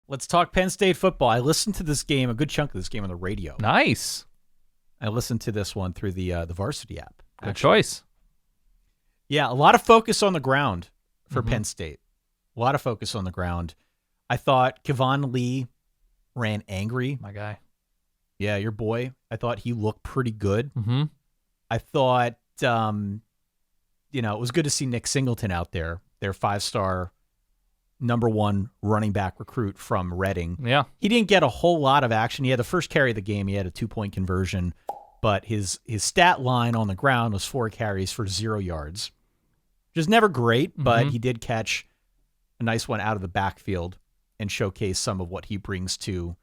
Let's talk Penn State football. I listened to this game, a good chunk of this game on the radio. Nice. I listened to this one through the Varsity app. Good choice. Yeah, a lot of focus on the ground for Penn State. A lot of focus on the ground. I thought Kevon Lee ran angry. My guy. Yeah, your boy. I thought he looked pretty good. Mm-hmm. I thought, it was good to see Nick Singleton out there, their 5-star number 1 running back recruit from Reading. Yeah. He didn't get a whole lot of action. He had the first carry of the game. He had a 2-point conversion, but his stat line on the ground was 4 carries for 0 yards, which is never great, but he did catch a nice one out of the backfield and showcase some of what he brings to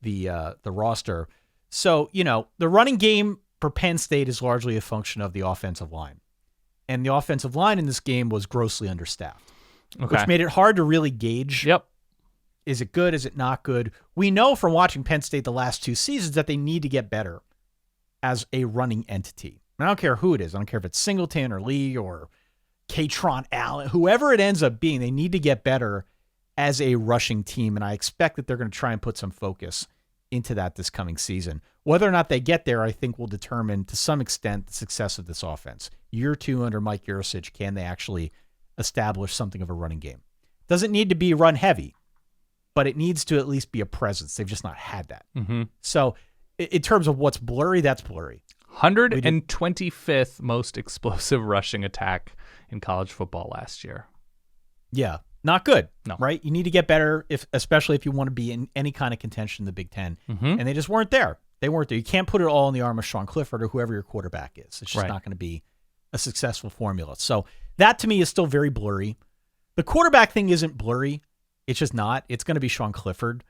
the roster. So, the running game for Penn State is largely a function of the offensive line. And the offensive line in this game was grossly understaffed, which made it hard to really gauge. Yep. Is it good? Is it not good? We know from watching Penn State the last 2 seasons that they need to get better as a running entity. I don't care who it is. I don't care if it's Singleton or Lee or Katron Allen, whoever it ends up being, they need to get better as a rushing team. And I expect that they're going to try and put some focus into that this coming season. Whether or not they get there, I think will determine to some extent the success of this offense. Year 2 under Mike Yurcich, can they actually establish something of a running game? Doesn't need to be run heavy, but it needs to at least be a presence. They've just not had that. So in terms of what's blurry, that's blurry. 125th most explosive rushing attack in college football last year. Yeah, not good. No. Right? You need to get better, especially if you want to be in any kind of contention in the Big Ten. And they just weren't there. They weren't there. You can't put it all in the arm of Sean Clifford or whoever your quarterback is. It's just not going to be a successful formula. So that to me is still very blurry. The quarterback thing isn't blurry. It's just not. It's going to be Sean Clifford.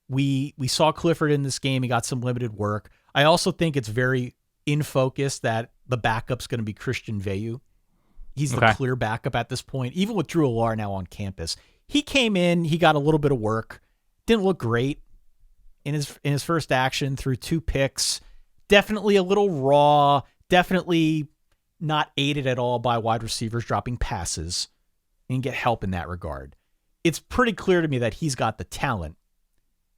We saw Clifford in this game. He got some limited work. I also think it's very in focus that the backup's going to be Christian Veilleux. He's the clear backup at this point, even with Drew Allar now on campus. He came in, he got a little bit of work, didn't look great in his first action, threw 2 picks, definitely a little raw, definitely not aided at all by wide receivers dropping passes, and get help in that regard. It's pretty clear to me that he's got the talent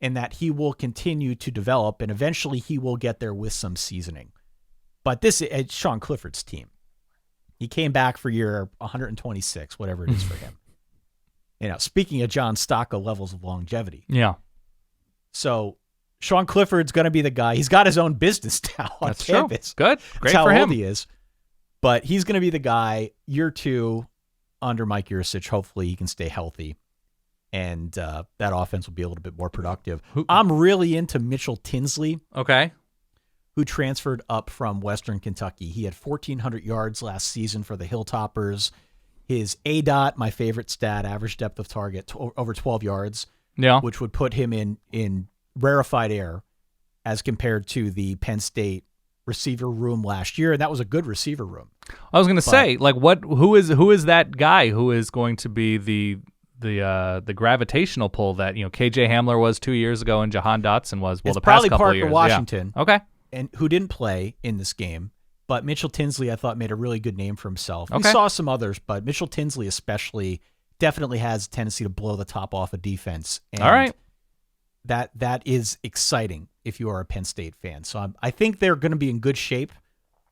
and that he will continue to develop, and eventually he will get there with some seasoning. But it's Sean Clifford's team. He came back for year 126, whatever it is for him. Speaking of John Stocco levels of longevity. Yeah. So Sean Clifford's going to be the guy. He's got his own business now on campus. True. Good. Great That's for how him. old he is. But he's going to be the guy year 2 under Mike Yurcich. Hopefully he can stay healthy. And that offense will be a little bit more productive. I'm really into Mitchell Tinsley. Okay. Who transferred up from Western Kentucky. He had 1,400 yards last season for the Hilltoppers. His ADOT, my favorite stat, average depth of target, over 12 yards, which would put him in rarefied air as compared to the Penn State receiver room last year, and that was a good receiver room. I was going to say, who is that guy who is going to be the gravitational pull that KJ Hamler was 2 years ago and Jahan Dotson was It's the past couple Parker of years. Washington. Yeah. Okay. And who didn't play in this game, but Mitchell Tinsley, I thought, made a really good name for himself. Okay. We saw some others, but Mitchell Tinsley especially definitely has a tendency to blow the top off a defense. And all right. That is exciting if you are a Penn State fan. So I think they're going to be in good shape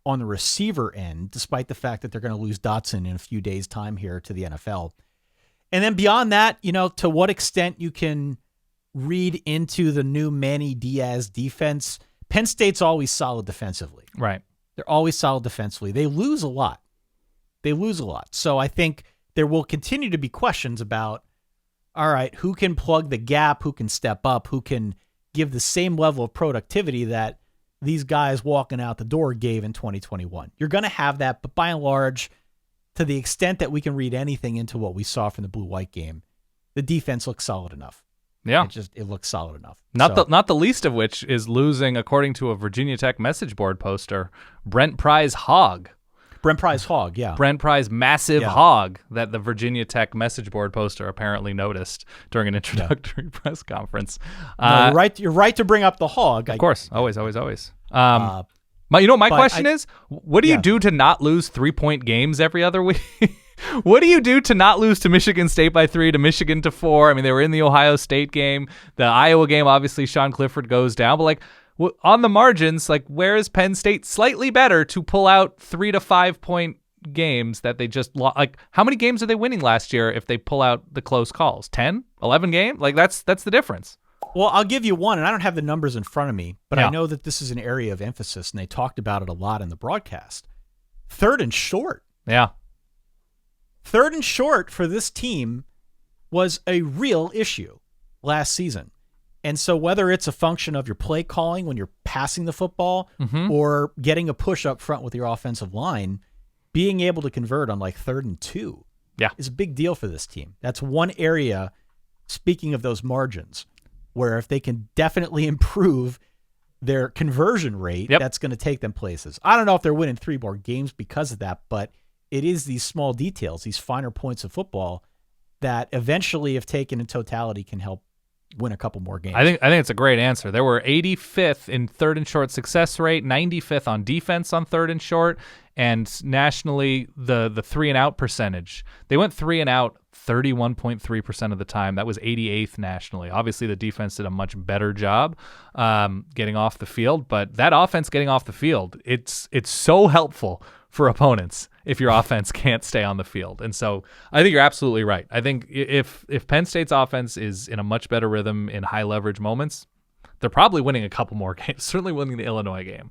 on the receiver end, despite the fact that they're going to lose Dotson in a few days' time here to the NFL. And then beyond that, to what extent you can read into the new Manny Diaz defense. Penn State's always solid defensively. Right. They're always solid defensively. They lose a lot. So I think there will continue to be questions about, all right, who can plug the gap, who can step up, who can give the same level of productivity that these guys walking out the door gave in 2021. You're going to have that, but by and large, to the extent that we can read anything into what we saw from the blue-white game, the defense looks solid enough. Yeah. It looks solid enough. Not the least of which is losing, according to a Virginia Tech message board poster, Brent Pry's hog. Brent Pry's hog, yeah. Brent Pry's massive hog that the Virginia Tech message board poster apparently noticed during an introductory press conference. No, you're right to bring up the hog. Of course. Always. My question is, what do you do to not lose 3-point games every other week? What do you do to not lose to Michigan State by 3, to Michigan to 4? I mean, they were in the Ohio State game, the Iowa game. Obviously, Sean Clifford goes down, but like on the margins, like where is Penn State slightly better to pull out 3 to 5 point games that they just like? How many games are they winning last year if they pull out the close calls? 10, 11 games? Like that's the difference. Well, I'll give you one, and I don't have the numbers in front of me, but I know that this is an area of emphasis, and they talked about it a lot in the broadcast. 3rd and short. Yeah. 3rd and short for this team was a real issue last season. And so whether it's a function of your play calling when you're passing the football or getting a push up front with your offensive line, being able to convert on like 3rd and 2 is a big deal for this team. That's one area, speaking of those margins, where if they can definitely improve their conversion rate, that's going to take them places. I don't know if they're winning 3 more games because of that, but it is these small details, these finer points of football that eventually, if taken in totality, can help win a couple more games. I think it's a great answer. There were 85th in 3rd and short success rate, 95th on defense on 3rd and short, and nationally the 3 and out percentage. They went 3 and out 31.3% of the time. That was 88th nationally. Obviously, the defense did a much better job getting off the field, but that offense getting off the field, it's so helpful for opponents if your offense can't stay on the field. And so I think you're absolutely right. I think if Penn State's offense is in a much better rhythm in high leverage moments, they're probably winning a couple more games, certainly winning the Illinois game.